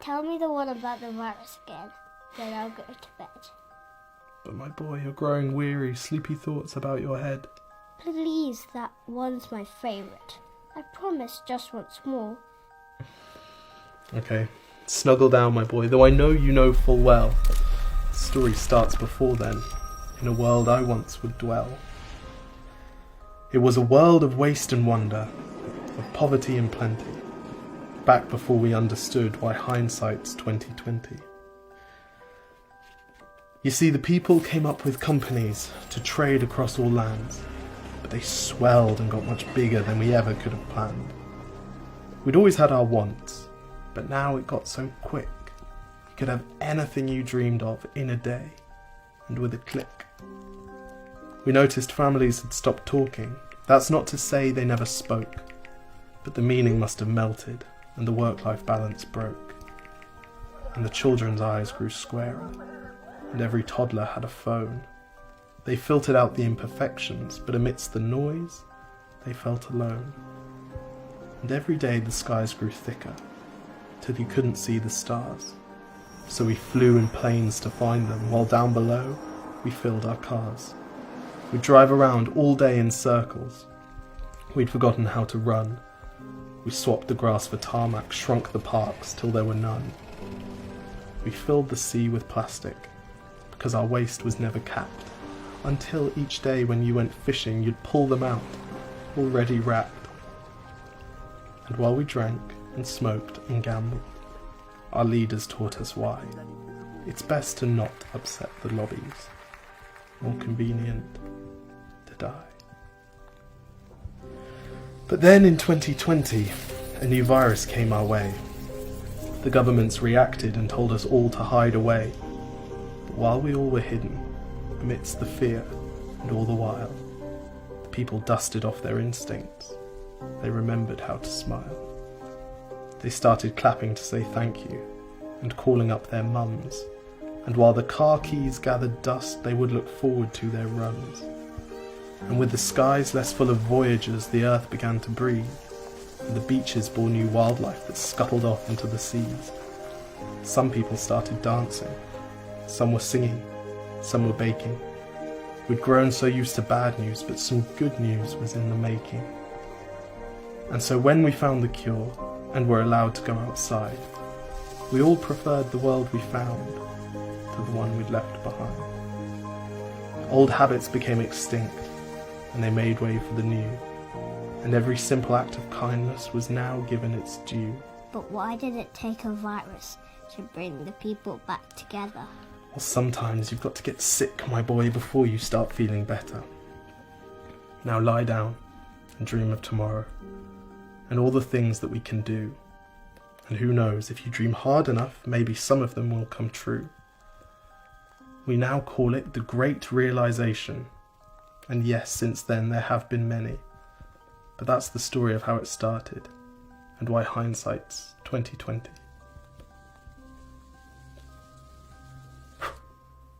Tell me the one about the virus again, then I'll go to bed. But my boy, you're growing weary, sleepy thoughts about your head. Please, that one's my favourite. I promise just once more. Okay, snuggle down, my boy, though I know you know full well. The story starts before then, in a world I once would dwell. It was a world of waste and wonder, of poverty and plenty, back before we understood why hindsight's 2020. You see, the people came up with companies to trade across all lands, but they swelled and got much bigger than we ever could have planned. We'd always had our wants, but now it got so quick. You could have anything you dreamed of in a day, and with a click. We noticed families had stopped talking. That's not to say they never spoke, but the meaning must have melted, and the work-life balance broke. And the children's eyes grew squarer, and every toddler had a phone. They filtered out the imperfections, but amidst the noise, they felt alone. And every day the skies grew thicker, till you couldn't see the stars. So we flew in planes to find them, while down below, we filled our cars. We'd drive around all day in circles. We'd forgotten how to run. We swapped the grass for tarmac, shrunk the parks till there were none. We filled the sea with plastic, because our waste was never capped, until each day when you went fishing you'd pull them out, already wrapped. And while we drank and smoked and gambled, our leaders taught us why. It's best to not upset the lobbies. More convenient to die. But then in 2020, a new virus came our way. The governments reacted and told us all to hide away. But while we all were hidden, amidst the fear, and all the while, the people dusted off their instincts. They remembered how to smile. They started clapping to say thank you, and calling up their mums. And while the car keys gathered dust, they would look forward to their runs. And with the skies less full of voyagers, the earth began to breathe, and the beaches bore new wildlife that scuttled off into the seas. Some people started dancing, some were singing, some were baking. We'd grown so used to bad news, but some good news was in the making. And so when we found the cure, and were allowed to go outside, we all preferred the world we found to the one we'd left behind. Old habits became extinct, and they made way for the new, and every simple act of kindness was now given its due. But why did it take a virus to bring the people back together? Well, sometimes you've got to get sick, my boy, before you start feeling better. Now lie down and dream of tomorrow, and all the things that we can do. And who knows, if you dream hard enough, maybe some of them will come true. We now call it the Great Realization. And yes, since then there have been many. But that's the story of how it started, and why hindsight's 2020.